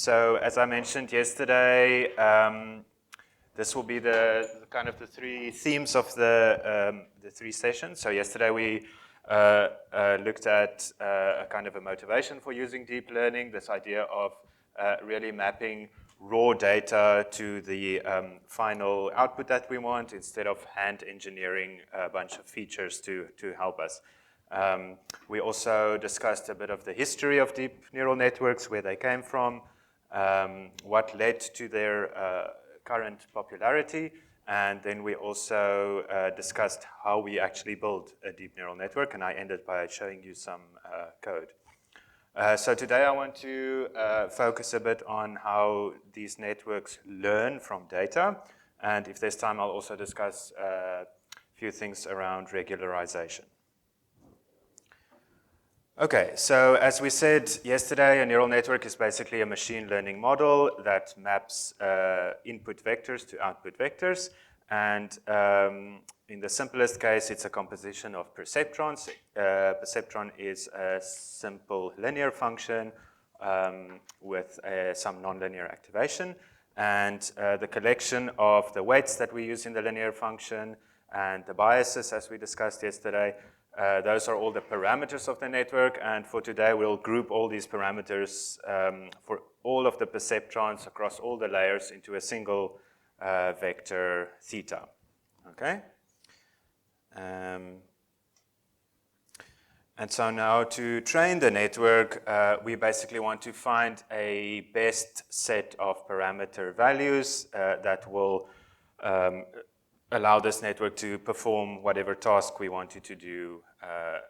So as I mentioned yesterday, this will be the kind of the three themes of the three sessions. So yesterday we looked at a kind of a motivation for using deep learning, this idea of really mapping raw data to the final output that we want instead of hand engineering a bunch of features to help us. We also discussed a bit of the history of deep neural networks, where they came from, what led to their current popularity, and then we also discussed how we actually build a deep neural network, and I ended by showing you some code. So today I want to focus a bit on how these networks learn from data, and if there's time I'll also discuss a few things around regularization. Okay, so as we said yesterday, a neural network is basically a machine learning model that maps input vectors to output vectors. And in the simplest case, it's a composition of perceptrons. Perceptron is a simple linear function with some nonlinear activation. And the collection of the weights that we use in the linear function and the biases, as we discussed yesterday, those are all the parameters of the network, and for today we'll group all these parameters for all of the perceptrons across all the layers into a single vector theta. Okay? And so now to train the network, we basically want to find a best set of parameter values that will allow this network to perform whatever task we want it to do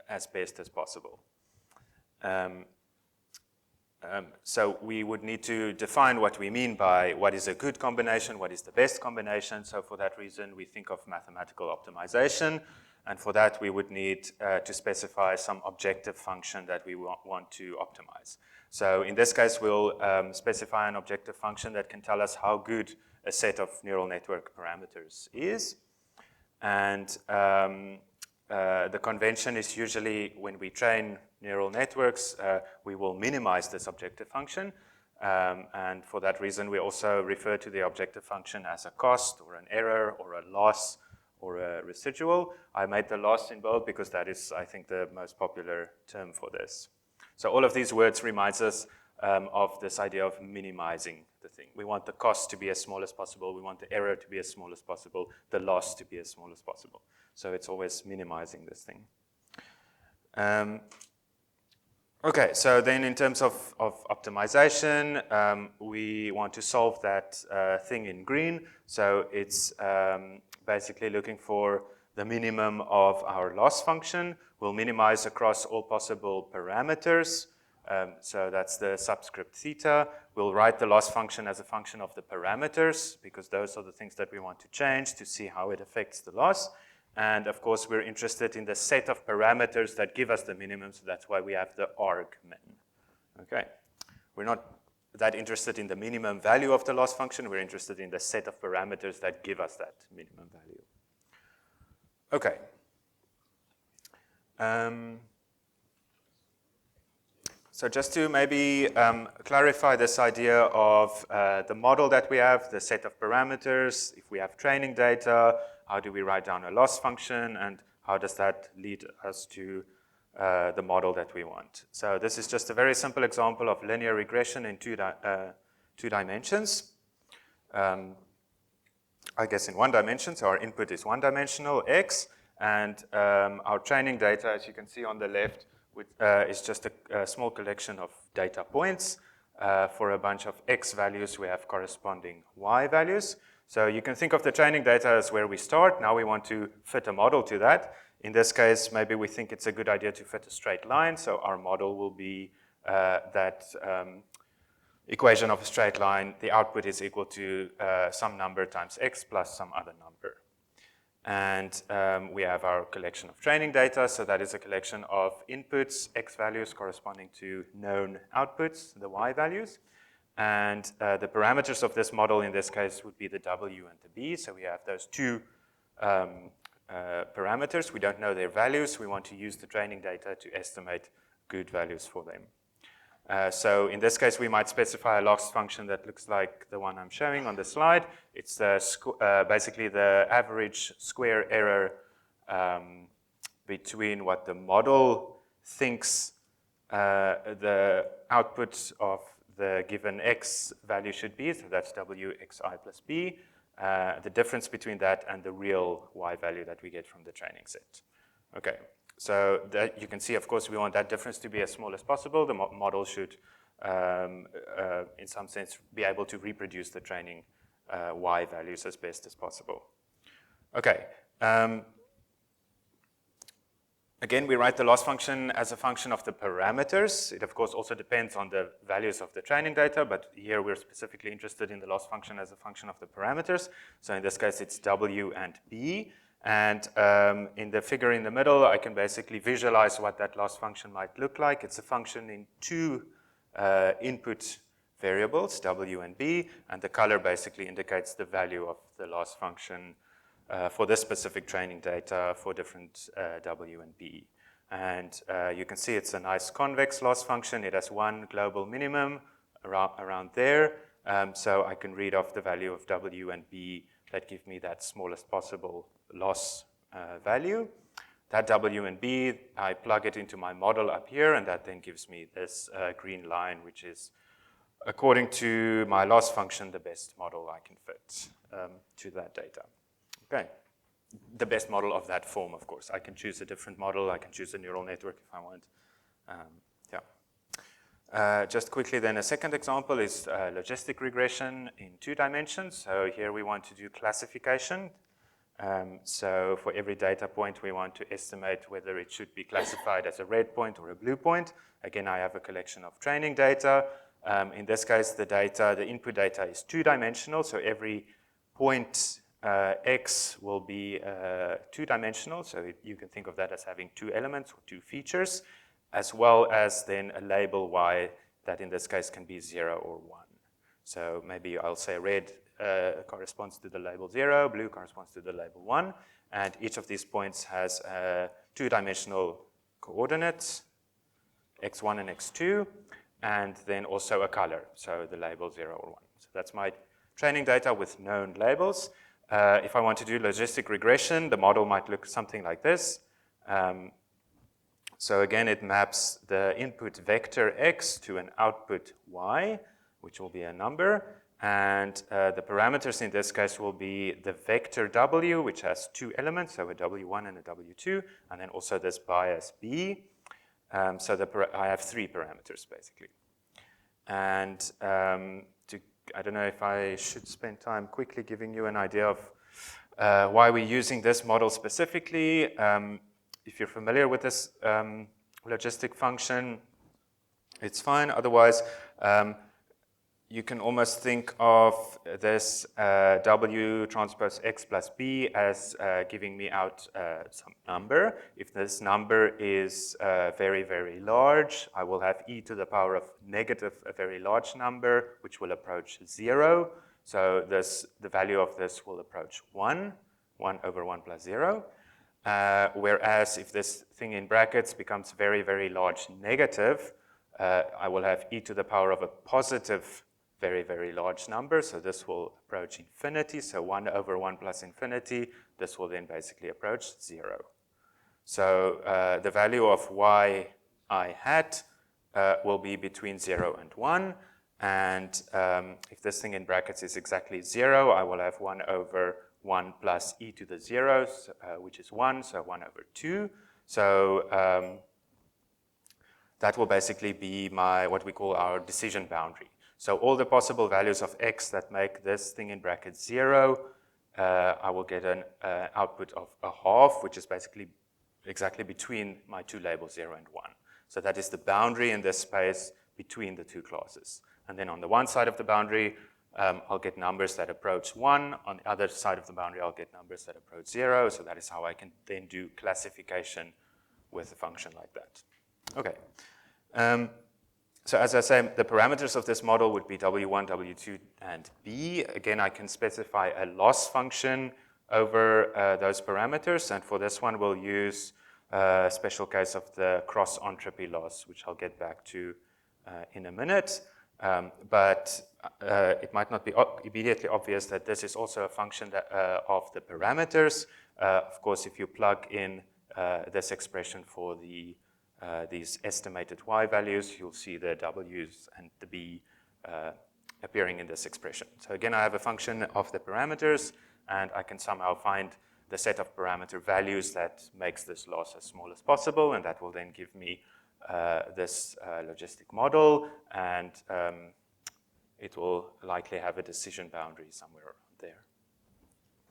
as best as possible. So we would need to define what we mean by what is a good combination, what is the best combination. So for that reason, we think of mathematical optimization. And for that, we would need to specify some objective function that we want to optimize. So in this case, we'll specify an objective function that can tell us how good a set of neural network parameters is. And the convention is usually when we train neural networks, we will minimize this objective function. And for that reason, we also refer to the objective function as a cost or an error or a loss or a residual. I made the loss in bold because that is, I think, the most popular term for this. So all of these words reminds us of this idea of minimizing the thing. We want the cost to be as small as possible. We want the error to be as small as possible, the loss to be as small as possible. So it's always minimizing this thing. Okay, so then in terms of optimization, we want to solve that thing in green. So it's basically looking for the minimum of our loss function. We'll minimize across all possible parameters. So that's the subscript theta. We'll write the loss function as a function of the parameters, because those are the things that we want to change to see how it affects the loss. And of course, we're interested in the set of parameters that give us the minimum, so that's why we have the argmin. Okay, we're not that interested in the minimum value of the loss function. We're interested in the set of parameters that give us that minimum value. Okay. So just to maybe clarify this idea of the model that we have, the set of parameters, if we have training data, how do we write down a loss function, and how does that lead us to the model that we want? So this is just a very simple example of linear regression in two dimensions. I guess in one dimension, so our input is one-dimensional, x, and our training data, as you can see on the left, is just a small collection of data points. For a bunch of x values, we have corresponding y values. So you can think of the training data as where we start. Now we want to fit a model to that. In this case, maybe we think it's a good idea to fit a straight line. So our model will be that equation of a straight line. The output is equal to some number times x plus some other number. And we have our collection of training data. So that is a collection of inputs, x values corresponding to known outputs, the y values. And the parameters of this model in this case would be the w and the b. So we have those two parameters. We don't know their values. We want to use the training data to estimate good values for them. So in this case, we might specify a loss function that looks like the one I'm showing on the slide. It's basically the average square error between what the model thinks the output of the given x value should be, so that's wxi plus b, the difference between that and the real y value that we get from the training set. Okay, so that you can see, of course, we want that difference to be as small as possible. The model should, in some sense, be able to reproduce the training y values as best as possible. Okay. Again, we write the loss function as a function of the parameters. It, of course, also depends on the values of the training data, but here we're specifically interested in the loss function as a function of the parameters. So in this case, it's w and b. And in the figure in the middle, I can basically visualize what that loss function might look like. It's a function in two input variables, w and b, and the color basically indicates the value of the loss function for this specific training data for different w and b. And you can see it's a nice convex loss function. It has one global minimum around there. So I can read off the value of w and b that give me that smallest possible loss value. That w and b, I plug it into my model up here, and that then gives me this green line, which is, according to my loss function, the best model I can fit to that data. Okay, the best model of that form, of course. I can choose a different model. I can choose a neural network if I want. Just quickly then, a second example is logistic regression in 2 dimensions. So here we want to do classification. So for every data point, we want to estimate whether it should be classified as a red point or a blue point. Again, I have a collection of training data. In this case, the input data is 2-dimensional. So every point x will be 2-dimensional, so you can think of that as having 2 elements or 2 features, as well as then a label y that in this case can be 0 or 1. So maybe I'll say red corresponds to the label 0, blue corresponds to the label 1, and each of these points has 2-dimensional coordinates, x1 and x2, and then also a color, so the label 0 or 1. So that's my training data with known labels. If I want to do logistic regression, the model might look something like this. So again, it maps the input vector x to an output y, which will be a number. And the parameters in this case will be the vector w, which has 2 elements, so a w1 and a w2, and then also this bias b. So I have 3 parameters, basically. And I don't know if I should spend time quickly giving you an idea of why we're using this model specifically. If you're familiar with this logistic function, it's fine. Otherwise, you can almost think of this W transpose X plus B as giving me out some number. If this number is very, very large, I will have e to the power of negative a very large number, which will approach 0. So the value of this will approach 1 over 1 plus 0. Whereas if this thing in brackets becomes very, very large negative, I will have e to the power of a positive very, very large number. So this will approach infinity. So 1 over 1 plus infinity, this will then basically approach 0. So the value of y I hat will be between 0 and 1. And if this thing in brackets is exactly 0, I will have 1 over 1 plus e to the 0s, which is 1, so 1 over 2. So that will basically be what we call our decision boundary. So all the possible values of x that make this thing in brackets 0, I will get an output of a half, which is basically exactly between my 2 labels 0 and 1. So that is the boundary in this space between the 2 classes. And then on the one side of the boundary, I'll get numbers that approach 1. On the other side of the boundary, I'll get numbers that approach 0. So that is how I can then do classification with a function like that. Okay. So as I say, the parameters of this model would be W1, W2, and B. Again, I can specify a loss function over those parameters. And for this one, we'll use a special case of the cross-entropy loss, which I'll get back to in a minute. But it might not be immediately obvious that this is also a function that, of the parameters. Of course, if you plug in this expression for these estimated y values, you'll see the w's and the b appearing in this expression. So again, I have a function of the parameters, and I can somehow find the set of parameter values that makes this loss as small as possible, and that will then give me this logistic model, and it will likely have a decision boundary somewhere around there.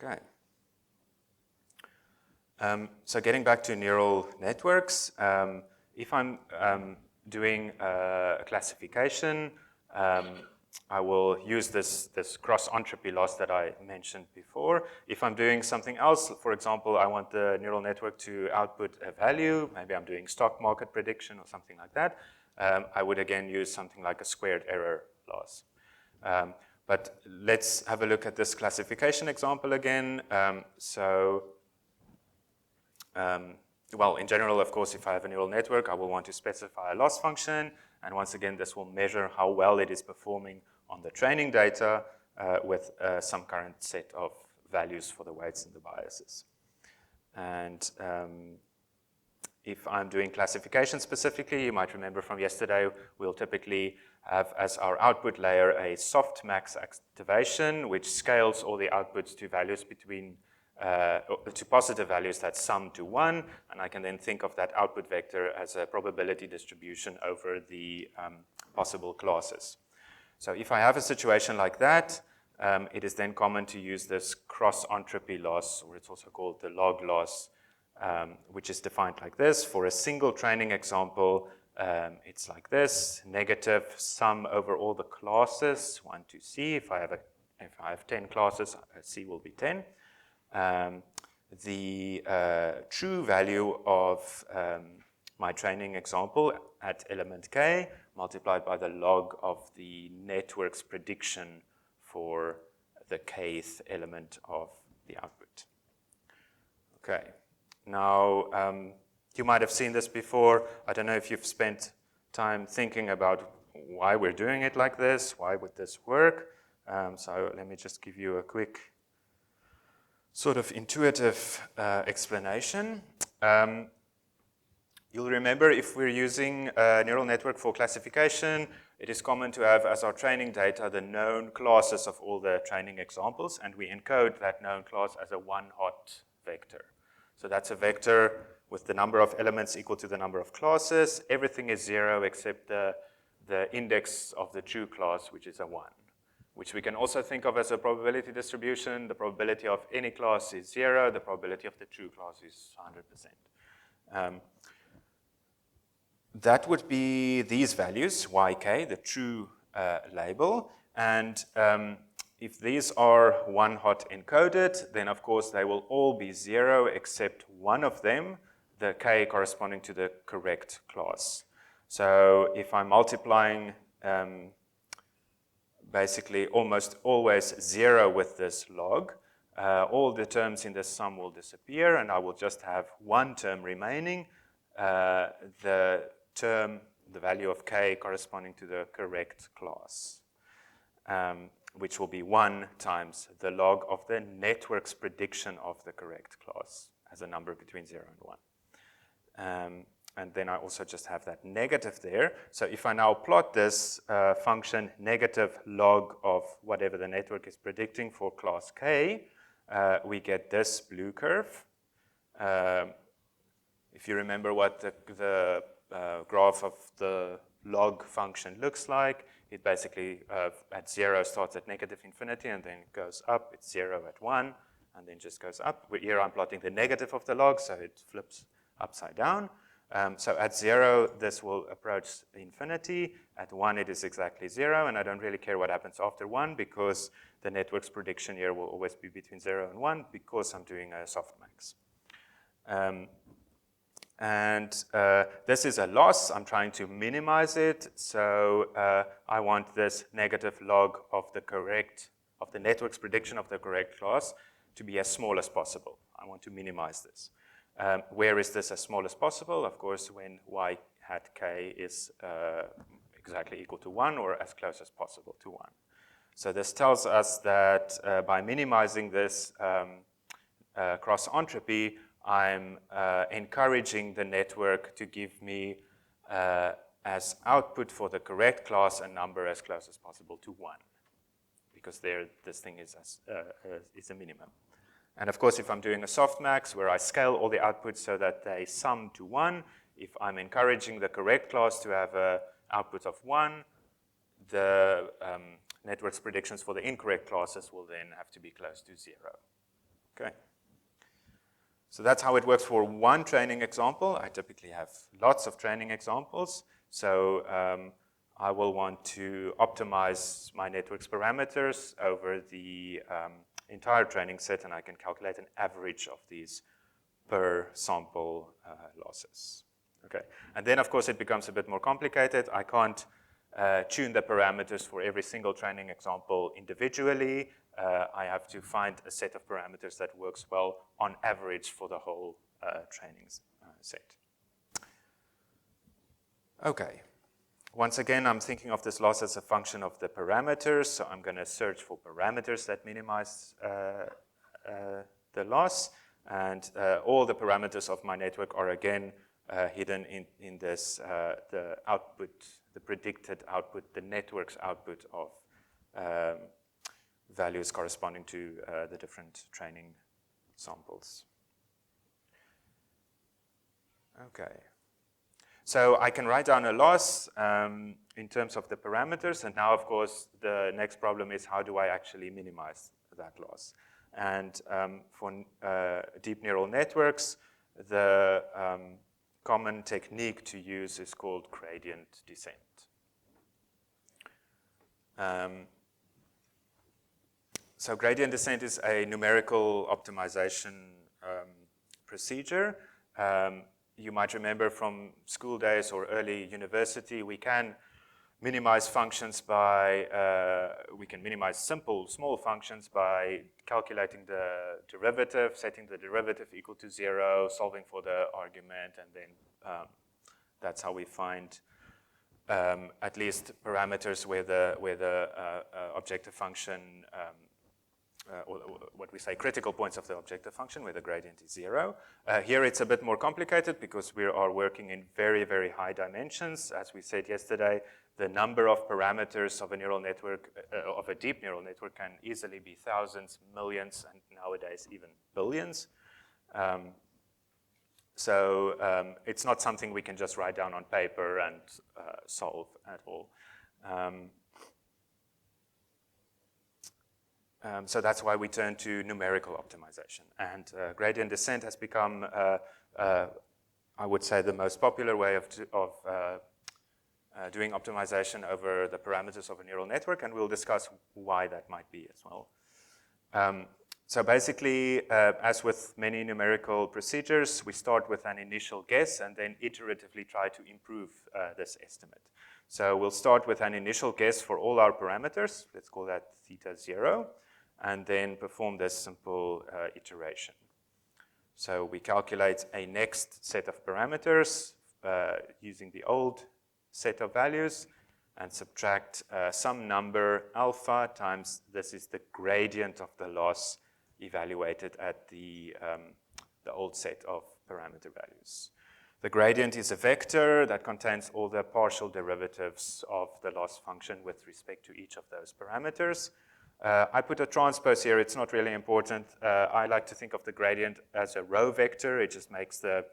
Okay. So getting back to neural networks, if I'm doing a classification, I will use this cross-entropy loss that I mentioned before. If I'm doing something else, for example, I want the neural network to output a value, maybe I'm doing stock market prediction or something like that, I would again use something like a squared error loss. But let's have a look at this classification example again. Well, in general, of course, if I have a neural network, I will want to specify a loss function. And once again, this will measure how well it is performing on the training data with some current set of values for the weights and the biases. And if I'm doing classification specifically, you might remember from yesterday, we'll typically have as our output layer a softmax activation, which scales all the outputs to values between to positive values that sum to 1, and I can then think of that output vector as a probability distribution over the possible classes. So if I have a situation like that, it is then common to use this cross-entropy loss, or it's also called the log loss, which is defined like this. For a single training example, it's like this: negative sum over all the classes, 1 to C. If I have 10 classes, C will be 10. The true value of my training example at element k multiplied by the log of the network's prediction for the kth element of the output. Okay, now you might have seen this before. I don't know if you've spent time thinking about why we're doing it like this, why would this work? So let me just give you a quick sort of intuitive explanation. You'll remember if we're using a neural network for classification, it is common to have as our training data the known classes of all the training examples, and we encode that known class as a one-hot vector. So that's a vector with the number of elements equal to the number of classes. Everything is 0 except the index of the true class, which is a 1. Which we can also think of as a probability distribution. The probability of any class is 0. The probability of the true class is 100%. That would be these values, yk, the true label. And if these are one-hot encoded, then of course they will all be 0 except one of them, the k corresponding to the correct class. So if I'm multiplying basically almost always 0 with this log, all the terms in this sum will disappear, and I will just have one term remaining, the value of k corresponding to the correct class, which will be 1 times the log of the network's prediction of the correct class as a number between 0 and 1. And then I also just have that negative there. So if I now plot this function negative log of whatever the network is predicting for class k, we get this blue curve. If you remember what the graph of the log function looks like, it basically at 0 starts at negative infinity and then goes up. It's 0 at 1 and then just goes up. Here I'm plotting the negative of the log, so it flips upside down. So at 0, this will approach infinity. At 1, it is exactly 0, and I don't really care what happens after 1 because the network's prediction here will always be between 0 and 1 because I'm doing a softmax. This is a loss. I'm trying to minimize it. So I want this negative log of the network's prediction of the correct class to be as small as possible. I want to minimize this. Where is this as small as possible? Of course, when y hat k is exactly equal to 1 or as close as possible to 1. So this tells us that by minimizing this cross-entropy, I'm encouraging the network to give me as output for the correct class a number as close as possible to 1, because there this thing is a minimum. And of course, if I'm doing a softmax where I scale all the outputs so that they sum to 1, if I'm encouraging the correct class to have an output of 1, the network's predictions for the incorrect classes will then have to be close to 0. Okay. So that's how it works for one training example. I typically have lots of training examples. So I will want to optimize my network's parameters over the entire training set, and I can calculate an average of these per sample losses. Okay. And then, of course, it becomes a bit more complicated. I can't tune the parameters for every single training example individually. I have to find a set of parameters that works well on average for the whole training set. Okay. Once again, I'm thinking of this loss as a function of the parameters, so I'm going to search for parameters that minimize the loss, and all the parameters of my network are again hidden in this, the output, the predicted output, the network's output of values corresponding to the different training samples. Okay. So I can write down a loss in terms of the parameters, and now, of course, the next problem is how do I actually minimize that loss? And for deep neural networks, the common technique to use is called gradient descent. So gradient descent is a numerical optimization procedure. You might remember from school days or early university, we can minimize functions by, we can minimize simple, small functions by calculating the derivative, setting the derivative equal to 0, solving for the argument, and then that's how we find at least parameters where the objective function, or what we say critical points of the objective function where the gradient is 0. Here it's a bit more complicated because we are working in very, very high dimensions. As we said yesterday, the number of parameters of a neural network, of a deep neural network, can easily be thousands, millions, and nowadays even billions. So it's not something we can just write down on paper and solve at all. So that's why we turn to numerical optimization. And gradient descent has become, I would say, the most popular way of doing optimization over the parameters of a neural network, and we'll discuss why that might be as well. So basically, as with many numerical procedures, we start with an initial guess and then iteratively try to improve this estimate. So we'll start with an initial guess for all our parameters. Let's call that theta 0. And then perform this simple iteration. So we calculate a next set of parameters using the old set of values and subtract some number alpha times this is the gradient of the loss evaluated at the old set of parameter values. The gradient is a vector that contains all the partial derivatives of the loss function with respect to each of those parameters. I put a transpose here. It's not really important. I like to think of the gradient as a row vector. It just makes the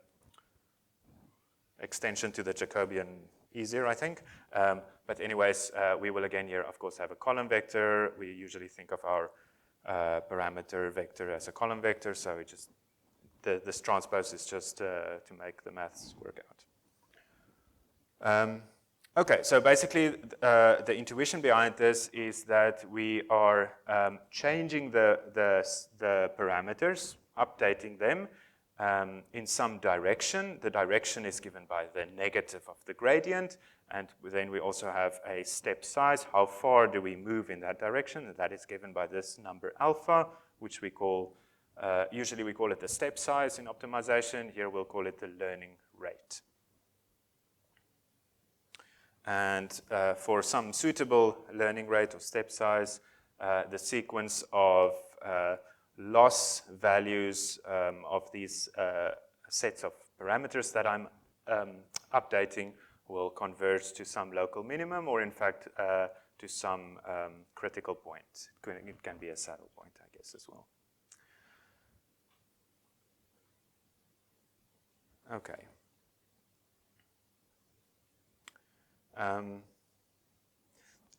extension to the Jacobian easier, I think. But anyways, we will again here, of course, have a column vector. We usually think of our parameter vector as a column vector. So it just this transpose is just to make the maths work out. Okay, so basically the intuition behind this is that we are changing the parameters, updating them in some direction. The direction is given by the negative of the gradient, and then we also have a step size. How far do we move in that direction? And that is given by this number alpha, which we call, usually we call it the step size in optimization. Here we'll call it the learning rate. And for some suitable learning rate or step size, the sequence of loss values of these sets of parameters that I'm updating will converge to some local minimum, or in fact to some critical point. It can be a saddle point, I guess, as well. Okay.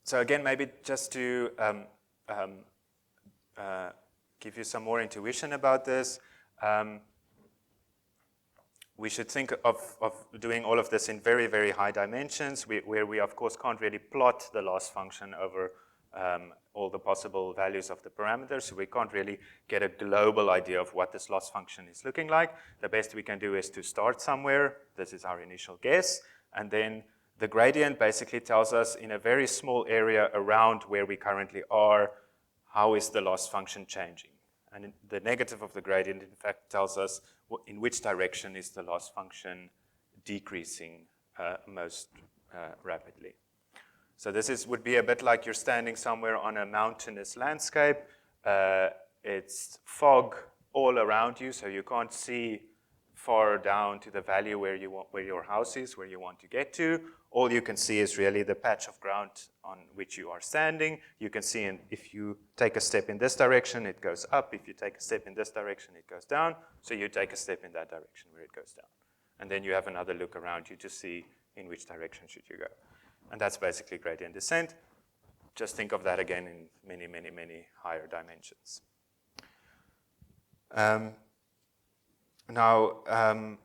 So again, maybe just to give you some more intuition about this, we should think of doing all of this in very, very high dimensions, where we, of course, can't really plot the loss function over all the possible values of the parameters. So we can't really get a global idea of what this loss function is looking like. The best we can do is to start somewhere. This is our initial guess. And then the gradient basically tells us in a very small area around where we currently are, how is the loss function changing? And the negative of the gradient, in fact, tells us in which direction is the loss function decreasing most rapidly. So this would be a bit like you're standing somewhere on a mountainous landscape. It's fog all around you, so you can't see far down to the valley where your house is, where you want to get to. All you can see is really the patch of ground on which you are standing. You can see if you take a step in this direction, it goes up. If you take a step in this direction, it goes down. So you take a step in that direction where it goes down. And then you have another look around you to see in which direction should you go. And that's basically gradient descent. Just think of that again in many, many, many higher dimensions. Now,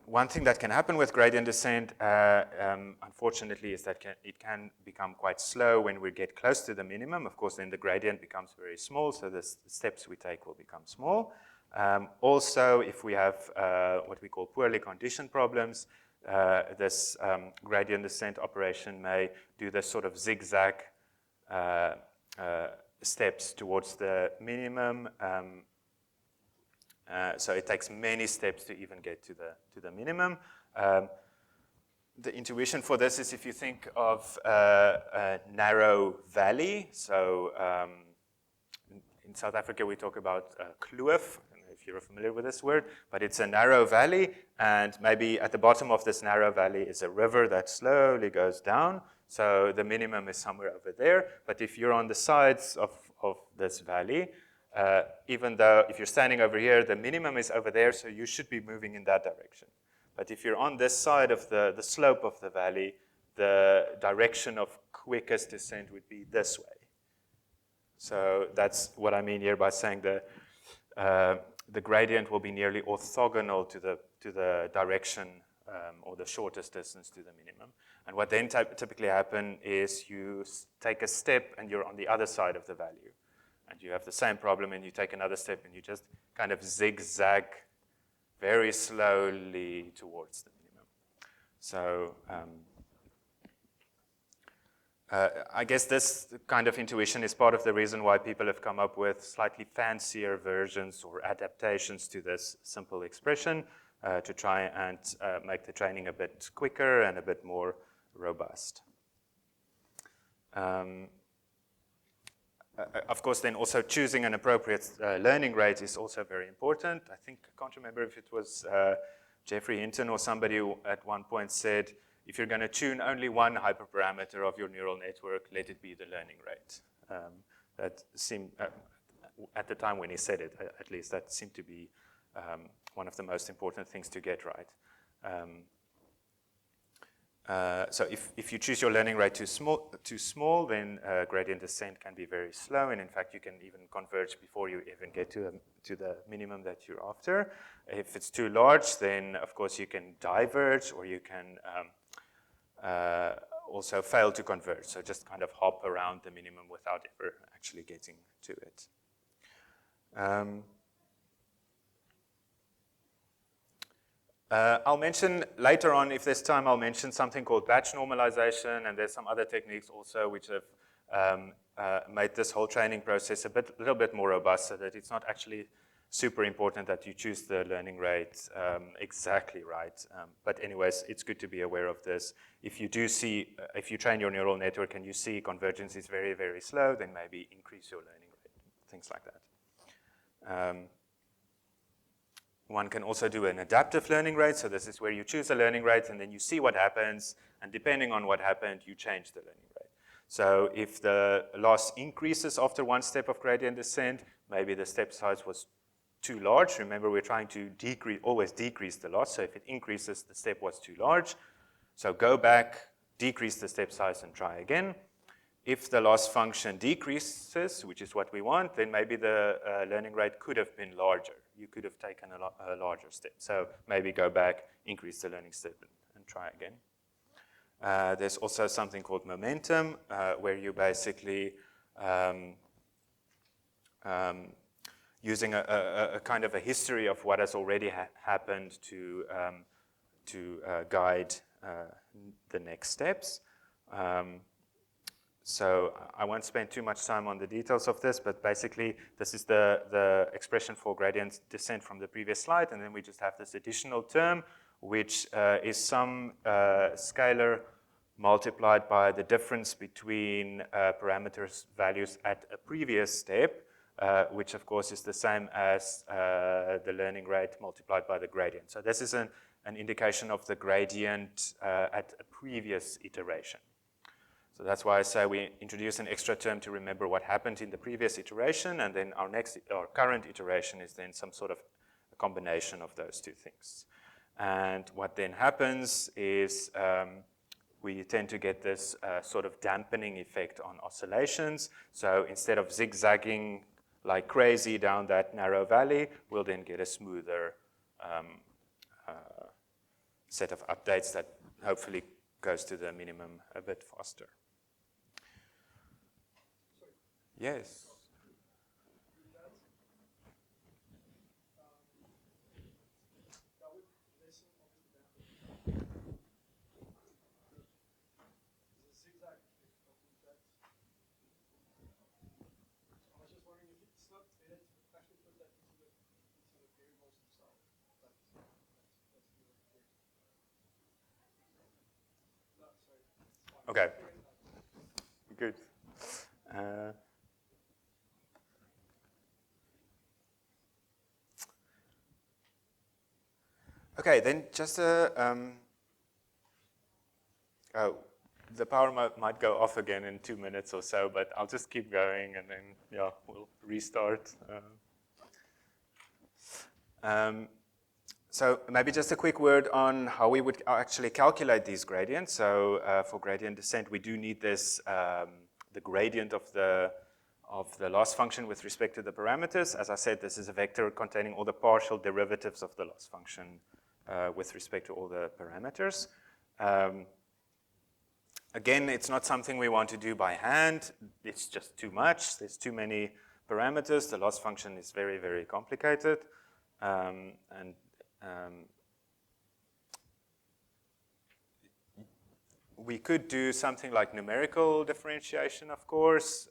one thing that can happen with gradient descent, unfortunately, is that it can become quite slow when we get close to the minimum. Of course, then the gradient becomes very small, so the steps we take will become small. Also, if we have what we call poorly conditioned problems, this gradient descent operation may do this sort of zigzag steps towards the minimum. So it takes many steps to even get to the minimum. The intuition for this is if you think of a narrow valley. So in South Africa, we talk about kloof. I don't know if you're familiar with this word, but it's a narrow valley, and maybe at the bottom of this narrow valley is a river that slowly goes down. So the minimum is somewhere over there. But if you're on the sides of this valley, even though if you're standing over here, the minimum is over there, so you should be moving in that direction. But if you're on this side of the slope of the valley, the direction of quickest descent would be this way. So that's what I mean here by saying the gradient will be nearly orthogonal to the direction or the shortest distance to the minimum. And what then typically happen is you take a step and you're on the other side of the value. And you have the same problem, and you take another step, and you just kind of zigzag very slowly towards the minimum. So I guess this kind of intuition is part of the reason why people have come up with slightly fancier versions or adaptations to this simple expression to try and make the training a bit quicker and a bit more robust. Of course, then also choosing an appropriate learning rate is also very important. I can't remember if it was Jeffrey Hinton or somebody who at one point said, if you're going to tune only one hyperparameter of your neural network, let it be the learning rate. That seemed, at the time when he said it, at least, that seemed to be one of the most important things to get right. So if you choose your learning rate too small, then gradient descent can be very slow, and in fact you can even converge before you even get to the minimum that you're after. If it's too large, then of course you can diverge, or you can also fail to converge, so just kind of hop around the minimum without ever actually getting to it. I'll mention later on, if there's time, I'll mention something called batch normalization, and there's some other techniques also which have made this whole training process a little bit more robust, so that it's not actually super important that you choose the learning rate exactly right. But anyways, it's good to be aware of this. If you do see, if you train your neural network and you see convergence is very, very slow, then maybe increase your learning rate, things like that. One can also do an adaptive learning rate. So this is where you choose a learning rate and then you see what happens. And depending on what happened, you change the learning rate. So if the loss increases after one step of gradient descent, maybe the step size was too large. Remember, we're trying to always decrease the loss. So if it increases, the step was too large. So go back, decrease the step size, and try again. If the loss function decreases, which is what we want, then maybe the learning rate could have been larger. You could have taken a larger step. So maybe go back, increase the learning step, and try again. There's also something called momentum, where you basically using a kind of a history of what has already happened to guide the next steps. So I won't spend too much time on the details of this, but basically this is the expression for gradient descent from the previous slide, and then we just have this additional term, which is some scalar multiplied by the difference between parameters values at a previous step, which of course is the same as the learning rate multiplied by the gradient. So this is an indication of the gradient at a previous iteration. So that's why I say we introduce an extra term to remember what happened in the previous iteration, and then our current iteration is then some sort of a combination of those two things. And what then happens is we tend to get this sort of dampening effect on oscillations. So instead of zigzagging like crazy down that narrow valley, we'll then get a smoother set of updates that hopefully goes to the minimum a bit faster. Yes. Okay. Good. Okay, then just the power might go off again in 2 minutes or so, but I'll just keep going and then, yeah, we'll restart. So maybe just a quick word on how we would actually calculate these gradients. So for gradient descent, we do need this, the gradient of the loss function with respect to the parameters. As I said, this is a vector containing all the partial derivatives of the loss function with respect to all the parameters. Again, it's not something we want to do by hand. It's just too much. There's too many parameters. The loss function is very, very complicated. We could do something like numerical differentiation, of course.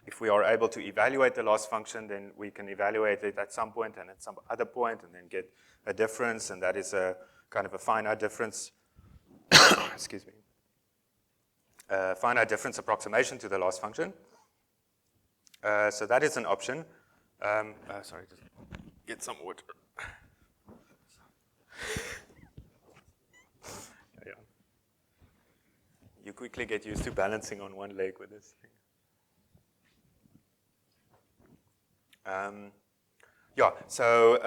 If we are able to evaluate the loss function, then we can evaluate it at some point and at some other point and then get a difference, and that is a kind of a finite difference, excuse me, a finite difference approximation to the loss function. So that is an option. Sorry, just get some water. Yeah. You quickly get used to balancing on one leg with this thing. Ja, so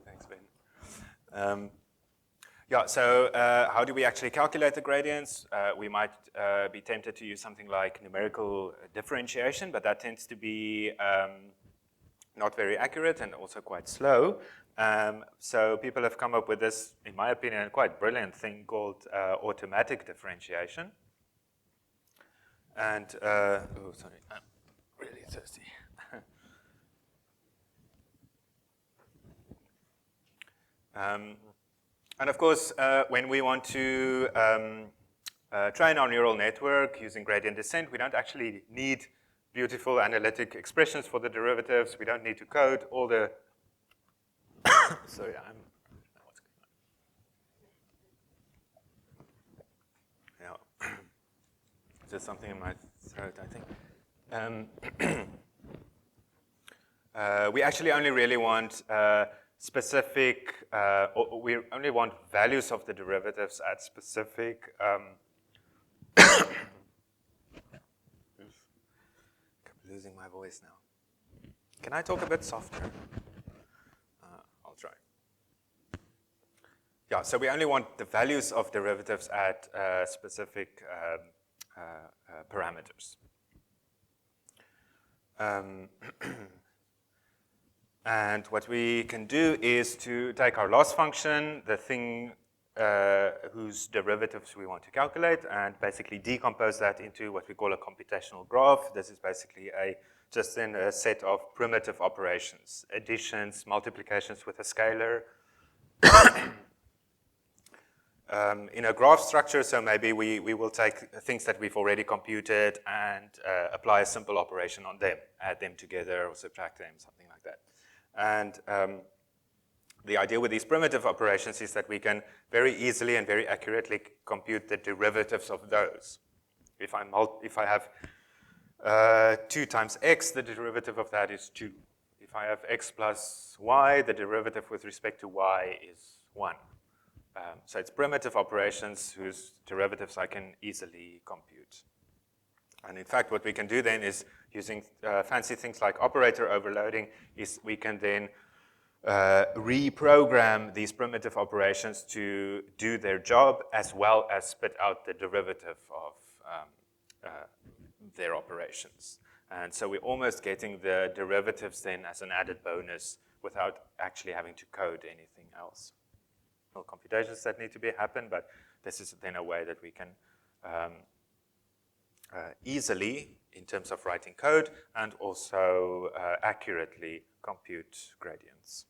thanks, Ben. Yeah, so how do we actually calculate the gradients? We might be tempted to use something like numerical differentiation, but that tends to be not very accurate and also quite slow. So people have come up with this, in my opinion, quite brilliant thing called automatic differentiation. And, oh, sorry, I'm really thirsty. And of course, when we want to train our neural network using gradient descent. We don't actually need beautiful analytic expressions for the derivatives. We don't need to code all the... Sorry, what's going on? Yeah. There's something in my throat, I think. We actually only really want specific, we only want values of the derivatives at specific losing my voice now. Can I talk a bit softer? I'll try. Yeah, so we only want the values of derivatives at specific parameters. And what we can do is to take our loss function, the thing whose derivatives we want to calculate, and basically decompose that into what we call a computational graph. This is basically just then a set of primitive operations, additions, multiplications with a scalar. In a graph structure, so maybe we will take things that we've already computed and apply a simple operation on them, add them together or subtract them, something like that. And the idea with these primitive operations is that we can very easily and very accurately compute the derivatives of those. If I have 2 times x, the derivative of that is 2. If I have x plus y, the derivative with respect to y is 1. So it's primitive operations whose derivatives I can easily compute. And in fact, what we can do then is, using fancy things like operator overloading, is we can then reprogram these primitive operations to do their job as well as spit out the derivative of their operations. And so we're almost getting the derivatives then as an added bonus without actually having to code anything else. No computations that need to happen, but this is then a way that we can easily, in terms of writing code, and also accurately compute gradients.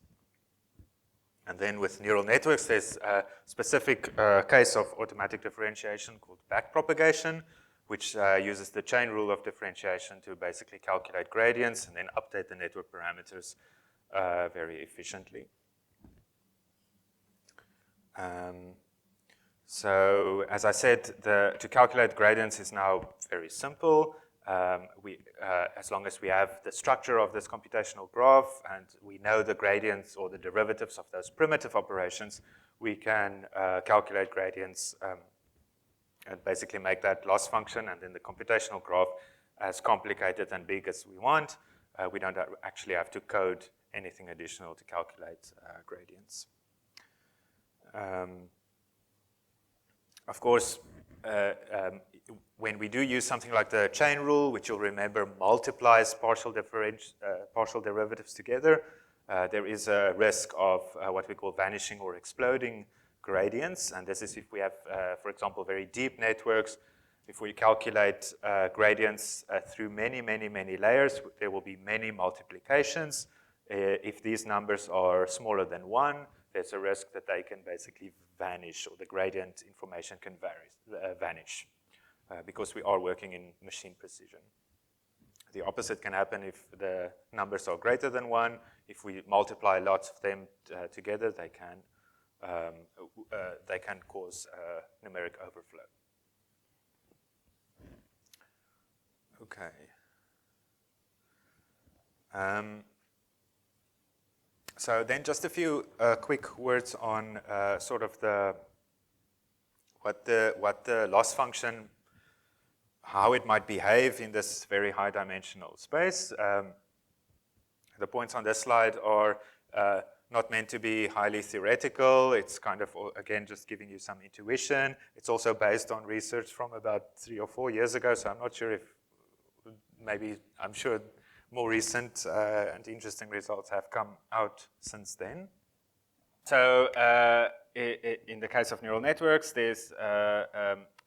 And then with neural networks, there's a specific case of automatic differentiation called backpropagation, which uses the chain rule of differentiation to basically calculate gradients and then update the network parameters very efficiently. So as I said, to calculate gradients is now very simple. As long as we have the structure of this computational graph and we know the gradients or the derivatives of those primitive operations, we can calculate gradients and basically make that loss function and then the computational graph as complicated and big as we want. We don't actually have to code anything additional to calculate gradients. Of course, when we do use something like the chain rule, which you'll remember multiplies partial derivatives together, there is a risk of what we call vanishing or exploding gradients. And this is if we have, for example, very deep networks. If we calculate gradients through many, many, many layers, there will be many multiplications. If these numbers are smaller than 1, there's a risk that they can basically vanish, or the gradient information can vanish, because we are working in machine precision. The opposite can happen if the numbers are greater than 1. If we multiply lots of them together, they can cause numeric overflow. Okay. So then just a few quick words on sort of what the loss function, how it might behave in this very high dimensional space. The points on this slide are not meant to be highly theoretical. It's kind of, again, just giving you some intuition. It's also based on research from about 3 or 4 years ago, so I'm not sure if I'm sure more recent and interesting results have come out since then. So in the case of neural networks, there's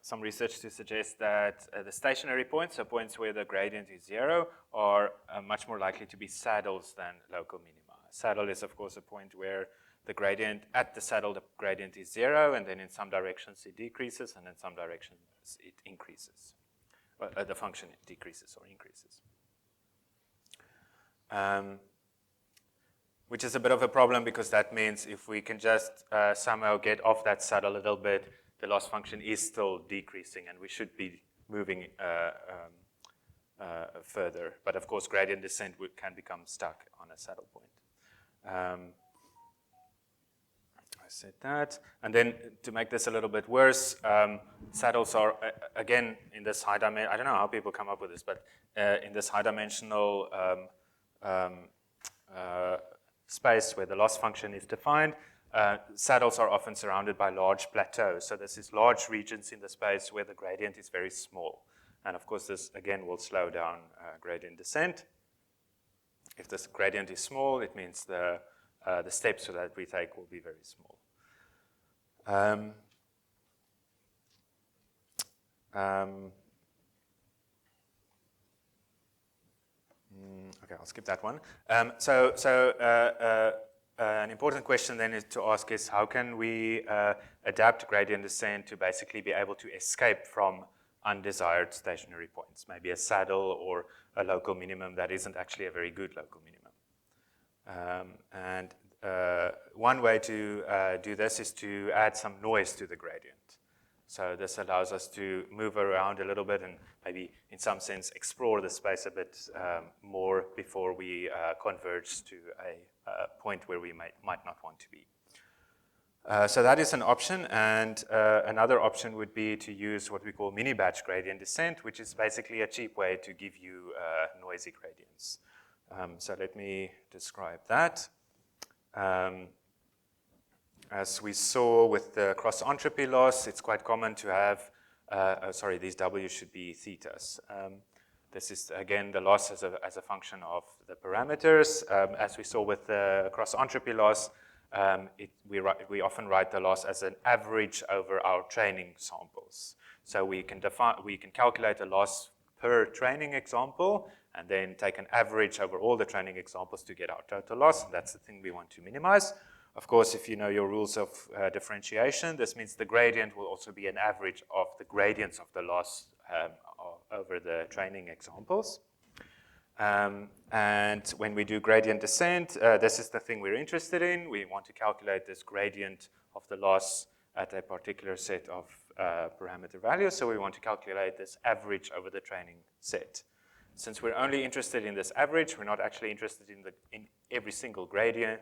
some research to suggest that the stationary points, so points where the gradient is 0, are much more likely to be saddles than local minima. Saddle is, of course, a point where the gradient at the saddle, the gradient is 0, and then in some directions it decreases, and in some directions it increases. The function decreases or increases. Which is a bit of a problem, because that means if we can just somehow get off that saddle a little bit, the loss function is still decreasing, and we should be moving further. But of course, gradient descent can become stuck on a saddle point. I said that. And then to make this a little bit worse, saddles are, again, in this high dimension, I don't know how people come up with this, but in this high dimensional space where the loss function is defined, saddles are often surrounded by large plateaus. So this is large regions in the space where the gradient is very small. And of course, this, again, will slow down gradient descent. If this gradient is small, it means the steps that we take will be very small. Okay, I'll skip that one. An important question then is to ask is, how can we adapt gradient descent to basically be able to escape from undesired stationary points, maybe a saddle or a local minimum that isn't actually a very good local minimum. One way to do this is to add some noise to the gradient. So this allows us to move around a little bit and maybe in some sense explore the space a bit more before we converge to a point where we might not want to be. So that is an option, and another option would be to use what we call mini-batch gradient descent, which is basically a cheap way to give you noisy gradients. So let me describe that. As we saw with the cross-entropy loss, it's quite common to have, these W's should be thetas. This is, again, the loss as a function of the parameters. As we saw with the cross-entropy loss, we often write the loss as an average over our training samples. So we can calculate a loss per training example, and then take an average over all the training examples to get our total loss. That's the thing we want to minimize. Of course, if you know your rules of differentiation, this means the gradient will also be an average of the gradients of the loss over the training examples. And when we do gradient descent, this is the thing we're interested in. We want to calculate this gradient of the loss at a particular set of parameter values. So we want to calculate this average over the training set. Since we're only interested in this average, we're not actually interested in every single gradient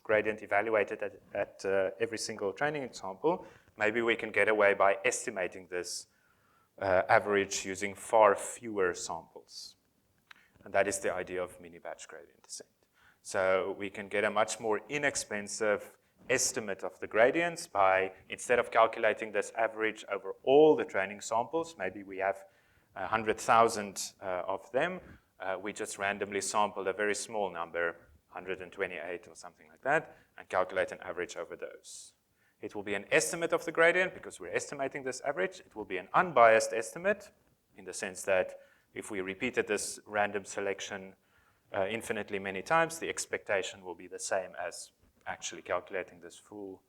evaluated at every single training example. Maybe we can get away by estimating this average using far fewer samples. And that is the idea of mini-batch gradient descent. So we can get a much more inexpensive estimate of the gradients by, instead of calculating this average over all the training samples, maybe we have 100,000 of them, we just randomly sample a very small number, 128 or something like that, and calculate an average over those. It will be an estimate of the gradient because we're estimating this average. It will be an unbiased estimate in the sense that if we repeated this random selection infinitely many times, the expectation will be the same as actually calculating this full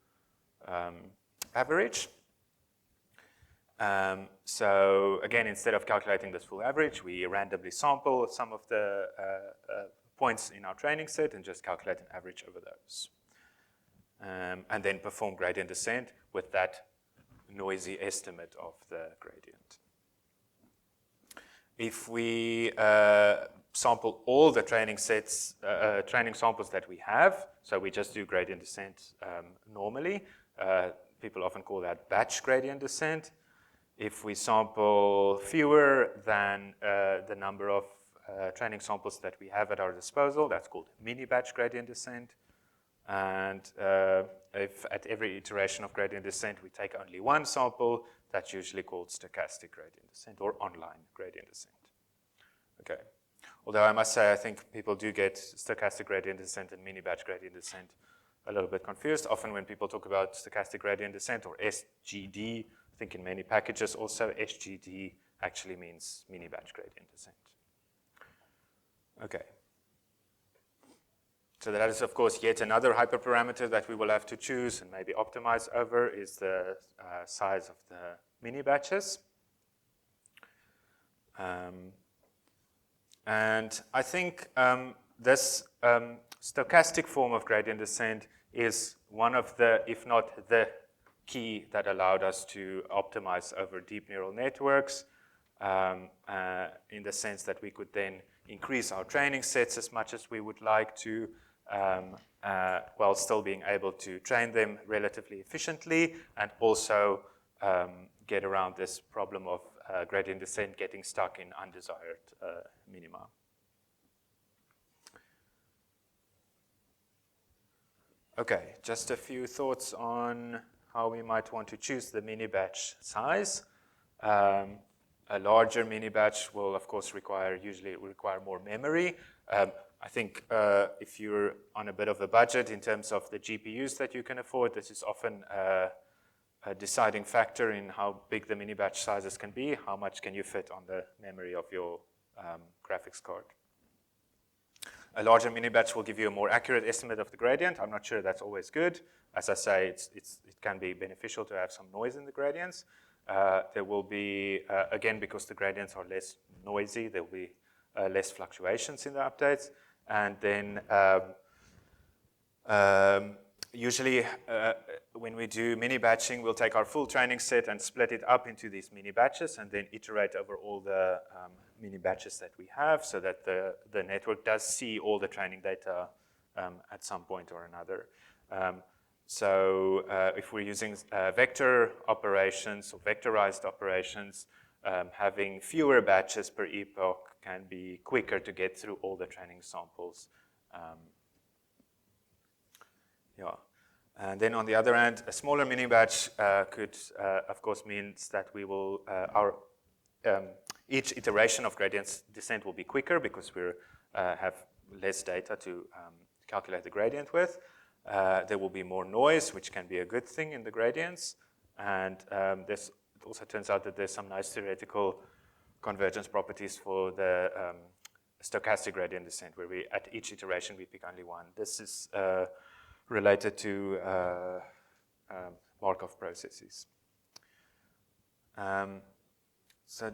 average. So again, instead of calculating this full average, we randomly sample some of the points in our training set and just calculate an average over those. And then perform gradient descent with that noisy estimate of the gradient. If we sample all the training sets, training samples that we have, so we just do gradient descent normally, people often call that batch gradient descent. If we sample fewer than the number of training samples that we have at our disposal, that's called mini-batch gradient descent. And if at every iteration of gradient descent we take only one sample, that's usually called stochastic gradient descent or online gradient descent. Okay. Although I must say I think people do get stochastic gradient descent and mini-batch gradient descent a little bit confused. Often when people talk about stochastic gradient descent or SGD, I think in many packages also SGD actually means mini-batch gradient descent. Okay. So that is, of course, yet another hyperparameter that we will have to choose and maybe optimize over is the size of the mini batches. And I think this stochastic form of gradient descent is one of the, if not the key that allowed us to optimize over deep neural networks in the sense that we could then increase our training sets as much as we would like to while still being able to train them relatively efficiently and also get around this problem of gradient descent getting stuck in undesired minima. Okay, just a few thoughts on how we might want to choose the mini batch size. A larger mini batch will, of course, usually require more memory. I think if you're on a bit of a budget in terms of the GPUs that you can afford, this is often a deciding factor in how big the mini batch sizes can be. How much can you fit on the memory of your graphics card? A larger mini batch will give you a more accurate estimate of the gradient. I'm not sure that's always good. As I say, it can be beneficial to have some noise in the gradients. There will be, again, because the gradients are less noisy, there will be less fluctuations in the updates. And then usually when we do mini batching, we'll take our full training set and split it up into these mini batches and then iterate over all the mini batches that we have so that the network does see all the training data at some point or another. So if we're using vector operations or vectorized operations, having fewer batches per epoch can be quicker to get through all the training samples. Yeah. And then on the other hand, a smaller mini batch could, of course, means that we will, each iteration of gradient descent will be quicker because we have less data to calculate the gradient with. There will be more noise, which can be a good thing in the gradients. And it also turns out that there's some nice theoretical convergence properties for the stochastic gradient descent, where at each iteration we pick only one. This is related to Markov processes. So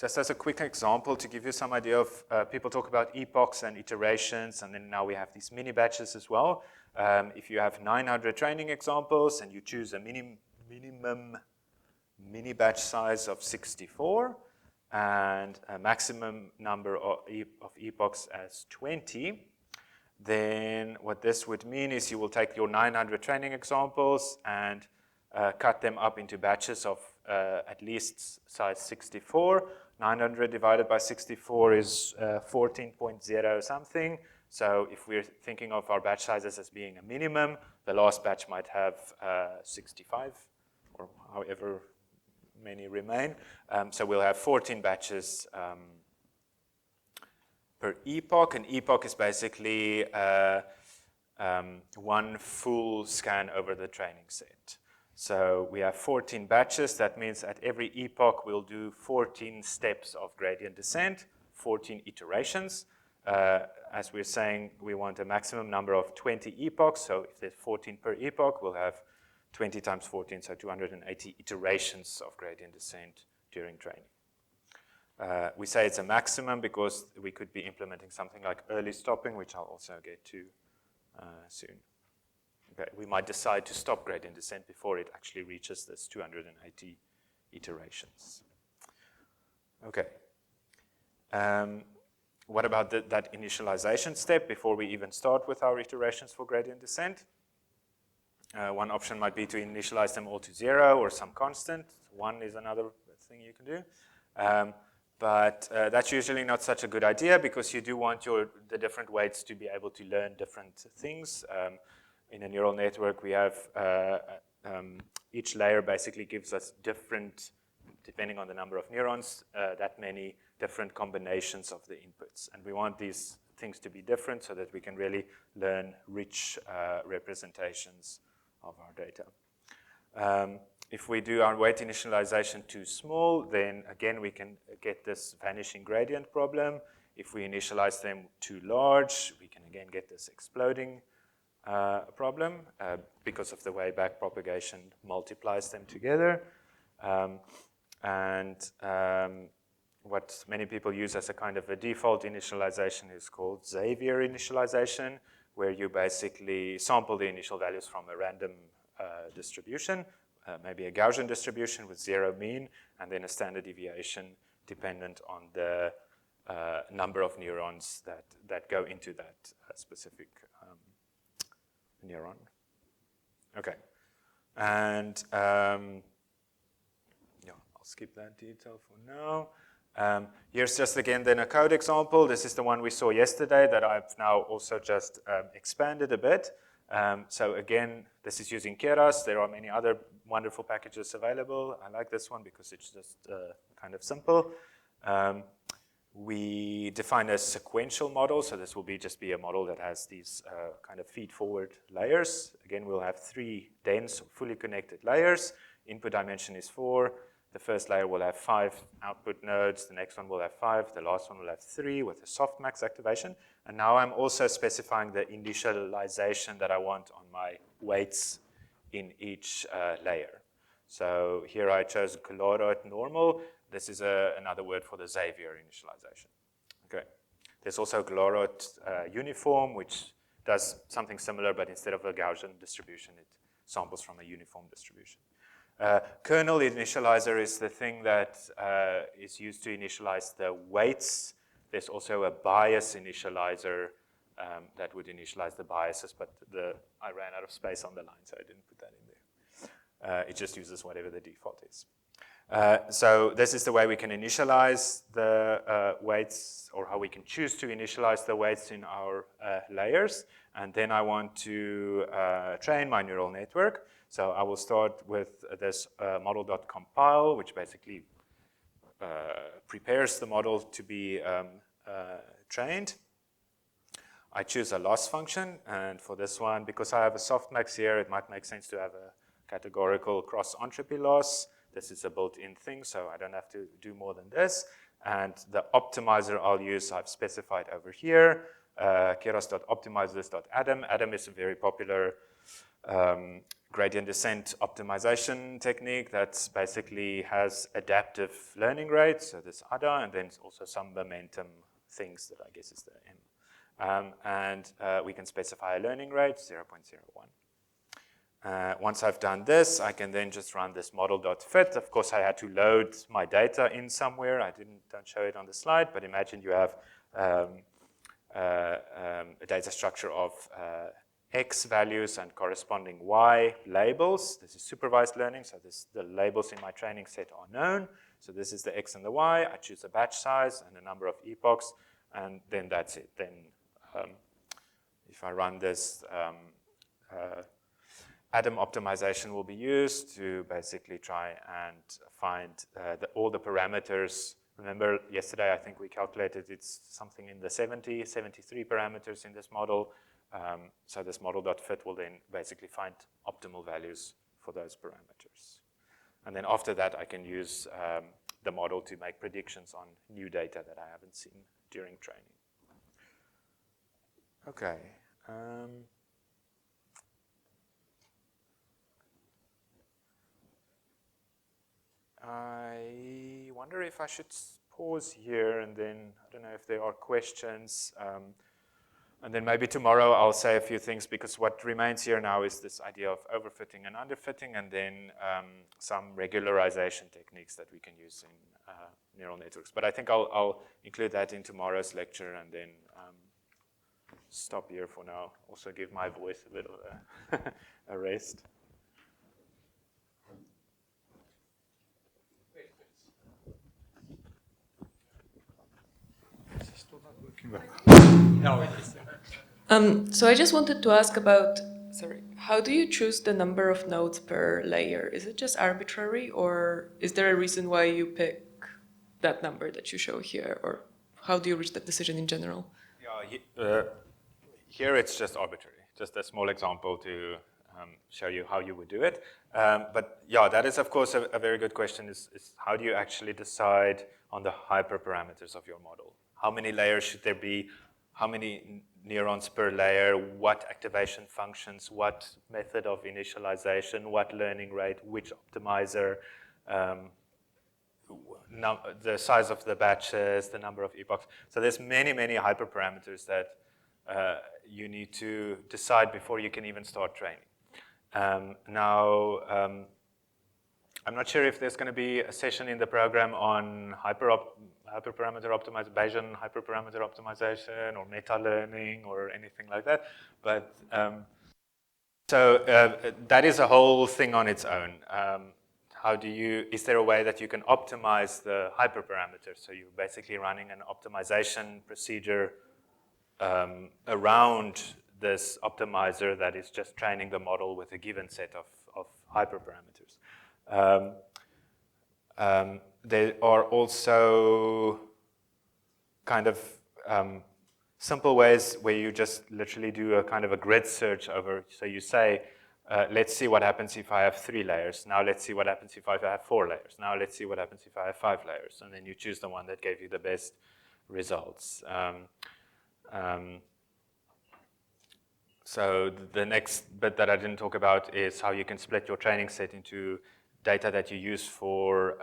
just as a quick example to give you some idea of, people talk about epochs and iterations, and then now we have these mini batches as well. If you have 900 training examples and you choose a minimum mini batch size of 64 and a maximum number of epochs as 20, then what this would mean is you will take your 900 training examples and cut them up into batches of at least size 64. 900 divided by 64 is 14.0 something. So if we're thinking of our batch sizes as being a minimum, the last batch might have 65 or however many remain. So we'll have 14 batches per epoch. An epoch is basically one full scan over the training set. So we have 14 batches. That means at every epoch, we'll do 14 steps of gradient descent, 14 iterations. As we're saying, we want a maximum number of 20 epochs. So if there's 14 per epoch, we'll have 20 times 14, so 280 iterations of gradient descent during training. We say it's a maximum because we could be implementing something like early stopping, which I'll also get to soon. Okay, we might decide to stop gradient descent before it actually reaches this 280 iterations. Okay. What about that initialization step before we even start with our iterations for gradient descent? One option might be to initialize them all to 0 or some constant. 1 is another thing you can do. But that's usually not such a good idea because you do want the different weights to be able to learn different things. In a neural network, we have each layer basically gives us different, depending on the number of neurons, that many different combinations of the inputs. And we want these things to be different so that we can really learn rich representations of our data. If we do our weight initialization too small, then again we can get this vanishing gradient problem. If we initialize them too large, we can again get this exploding problem because of the way backpropagation multiplies them together. What many people use as a kind of a default initialization is called Xavier initialization, where you basically sample the initial values from a random distribution, maybe a Gaussian distribution with zero mean, and then a standard deviation dependent on the number of neurons that go into that specific neuron. Okay, and yeah, I'll skip that detail for now. Here's just again then a code example. This is the one we saw yesterday that I've now also just expanded a bit. So again, this is using Keras. There are many other wonderful packages available. I like this one because it's just kind of simple. We define a sequential model, so this will just be a model that has these kind of feed-forward layers. Again, we'll have 3 dense, fully connected layers. Input dimension is 4. The first layer will have 5 output nodes. The next one will have 5. The last one will have 3 with a softmax activation. And now I'm also specifying the initialization that I want on my weights in each layer. So here I chose Glorot normal. This is another word for the Xavier initialization. Okay. There's also Glorot uniform, which does something similar, but instead of a Gaussian distribution, it samples from a uniform distribution. Kernel initializer is the thing that is used to initialize the weights. There's also a bias initializer that would initialize the biases, but I ran out of space on the line, so I didn't put that in there. It just uses whatever the default is. So this is the way we can initialize the weights, or how we can choose to initialize the weights in our layers. And then I want to train my neural network. So I will start with this model.compile, which basically prepares the model to be trained. I choose a loss function, and for this one, because I have a softmax here, it might make sense to have a categorical cross-entropy loss. This is a built-in thing, so I don't have to do more than this. And the optimizer I'll use, I've specified over here, keras.optimize.this.adam. Adam is a very popular gradient descent optimization technique that basically has adaptive learning rates, so this ADA, and then also some momentum things that I guess is the M. We can specify a learning rate, 0.01. Once I've done this, I can then just run this model.fit. Of course, I had to load my data in somewhere. I don't show it on the slide, but imagine you have a data structure of X values and corresponding Y labels. This is supervised learning, so the labels in my training set are known. So this is the X and the Y. I choose a batch size and a number of epochs, and then that's it. Then if I run this, Adam optimization will be used to basically try and find all the parameters. Remember, yesterday I think we calculated it's something in the 73 parameters in this model. So this model.fit will then basically find optimal values for those parameters. And then after that, I can use the model to make predictions on new data that I haven't seen during training. Okay. I wonder if I should pause here, and then I don't know if there are questions. And then maybe tomorrow I'll say a few things, because what remains here now is this idea of overfitting and underfitting, and then some regularization techniques that we can use in neural networks. But I think I'll include that in tomorrow's lecture, and then stop here for now. Also give my voice a bit of a rest. So I just wanted to ask about, how do you choose the number of nodes per layer? Is it just arbitrary, or is there a reason why you pick that number that you show here, or how do you reach that decision in general? Yeah, here it's just arbitrary, just a small example to show you how you would do it. But yeah, that is of course a very good question, is how do you actually decide on the hyperparameters of your model? how many layers should there be, how many neurons per layer, what activation functions, what method of initialization, what learning rate, which optimizer, the size of the batches, the number of epochs. So there's many, many hyperparameters that you need to decide before you can even start training. I'm not sure if there's going to be a session in the program on hyperparameter optimization, Bayesian hyperparameter optimization, or meta-learning, or anything like that. But that is a whole thing on its own. Is there a way that you can optimize the hyperparameters? So you're basically running an optimization procedure around this optimizer that is just training the model with a given set of hyperparameters. There are also kind of simple ways where you just literally do a kind of a grid search over. So you say, let's see what happens if I have 3 layers. Now let's see what happens if I have 4 layers. Now let's see what happens if I have 5 layers. And then you choose the one that gave you the best results. So the next bit that I didn't talk about is how you can split your training set into data that you use for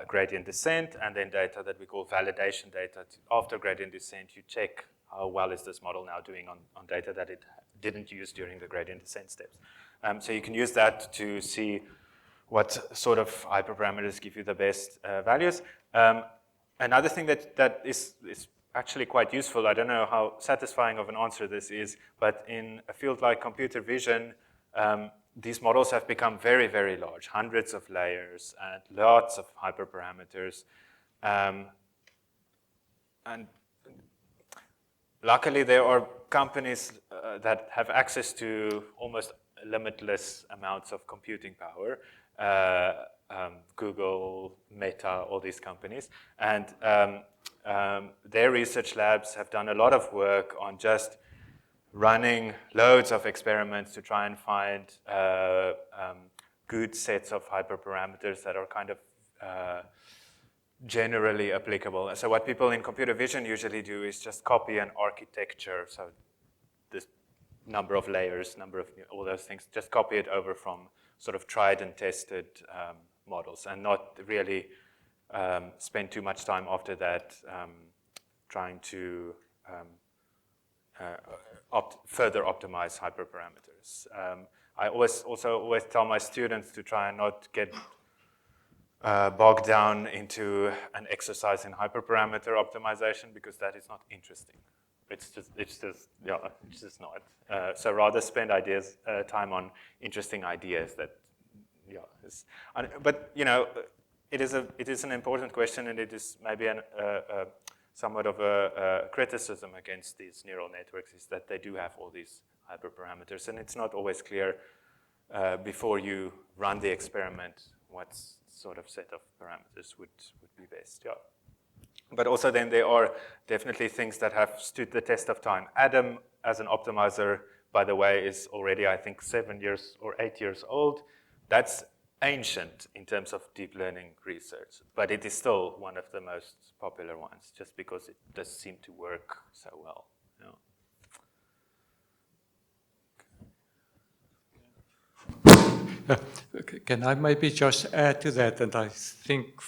gradient descent, and then data that we call validation data. After gradient descent, you check how well is this model now doing on data that it didn't use during the gradient descent steps. So you can use that to see what sort of hyperparameters give you the best values. Another thing that is actually quite useful, I don't know how satisfying of an answer this is, but in a field like computer vision, these models have become very, very large, hundreds of layers and lots of hyperparameters. And luckily, there are companies that have access to almost limitless amounts of computing power. Google, Meta, all these companies. And their research labs have done a lot of work on just running loads of experiments to try and find good sets of hyperparameters that are kind of generally applicable. So what people in computer vision usually do is just copy an architecture, so this number of layers, number of all those things, just copy it over from sort of tried and tested models, and not really spend too much time after that trying to further optimize hyperparameters. I always tell my students to try and not get bogged down into an exercise in hyperparameter optimization, because that is not interesting. It's just not. So rather spend time on interesting ideas that, but it is an important question, and it is maybe somewhat of a criticism against these neural networks, is that they do have all these hyperparameters, and it's not always clear before you run the experiment what sort of set of parameters would be best. Yeah. But also then there are definitely things that have stood the test of time. Adam as an optimizer, by the way, is already, I think, 7 years or 8 years old. That's ancient in terms of deep learning research, but it is still one of the most popular ones, just because it does seem to work so well. Can I maybe just add to that? And I think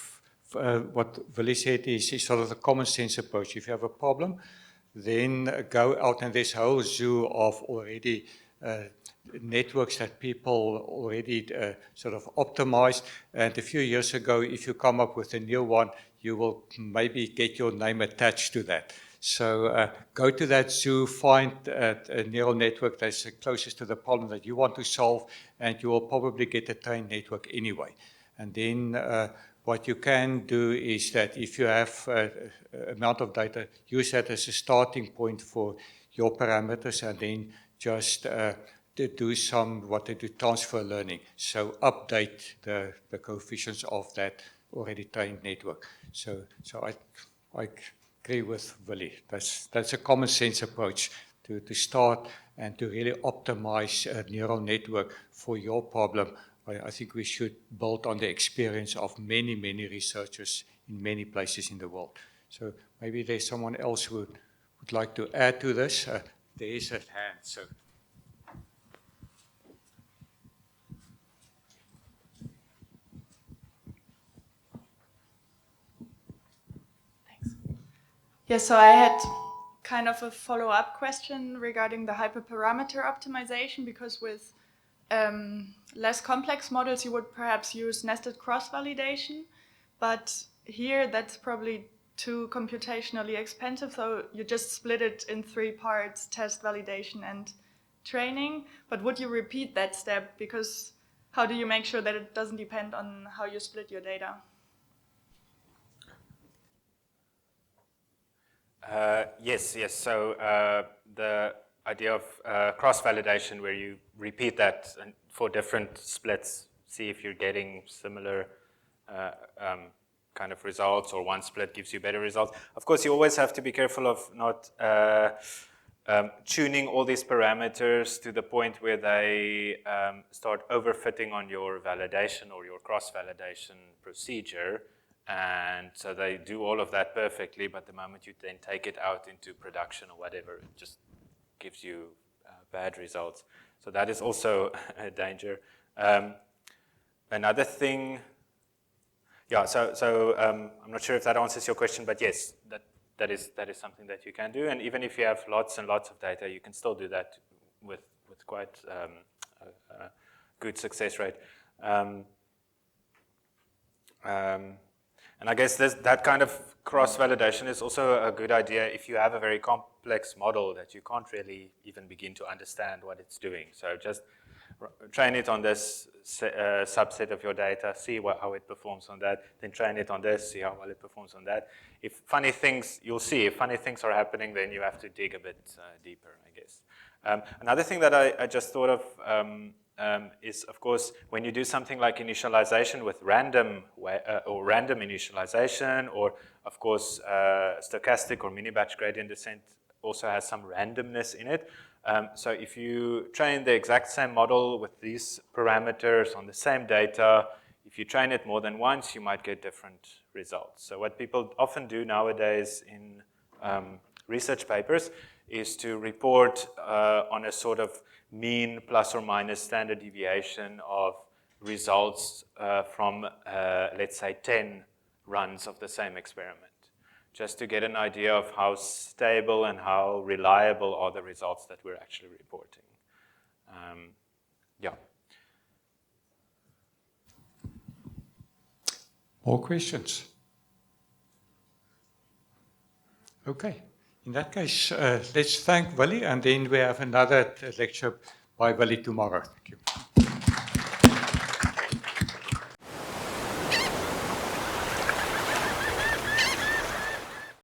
what Willie said is sort of the common sense approach. If you have a problem, then go out, and there's a whole zoo of already networks that people already sort of optimized. And a few years ago, if you come up with a new one, you will maybe get your name attached to that. So go to that zoo, find a neural network that's closest to the problem that you want to solve, and you will probably get a trained network anyway. And then what you can do is that if you have an amount of data, use that as a starting point for your parameters, and then just to do what they do, transfer learning. So update the coefficients of that already trained network. So I agree with Willie. That's a common sense approach to start and to really optimize a neural network for your problem. I think we should build on the experience of many, many researchers in many places in the world So maybe there's someone else who would like to add to this. There is a hand. So. Yeah, so I had kind of a follow-up question regarding the hyperparameter optimization, because with less complex models, you would perhaps use nested cross-validation, but here that's probably too computationally expensive, so you just split it in 3 parts, test, validation, and training. But would you repeat that step? Because how do you make sure that it doesn't depend on how you split your data? Yes. So the idea of cross-validation, where you repeat that for different splits, see if you're getting similar kind of results, or one split gives you better results. Of course, you always have to be careful of not tuning all these parameters to the point where they start overfitting on your validation or your cross-validation procedure. And so they do all of that perfectly, but the moment you then take it out into production or whatever, it just gives you bad results. So that is also a danger. Another thing, so I'm not sure if that answers your question, but yes, that is something that you can do. And even if you have lots and lots of data, you can still do that with quite a good success rate. And I guess that kind of cross-validation is also a good idea if you have a very complex model that you can't really even begin to understand what it's doing. So just train it on this subset of your data, see how it performs on that, then train it on this, see how well it performs on that. If funny things are happening, then you have to dig a bit deeper, I guess. Another thing that I just thought of is, of course, when you do something like initialization with random initialization, or of course stochastic or mini-batch gradient descent also has some randomness in it. So if you train the exact same model with these parameters on the same data, if you train it more than once, you might get different results. So what people often do nowadays in research papers is to report on a sort of mean plus or minus standard deviation of results from, let's say, 10 runs of the same experiment, just to get an idea of how stable and how reliable are the results that we're actually reporting. More questions? Okay. In that case, let's thank Willie, and then we have another lecture by Willie tomorrow. Thank you.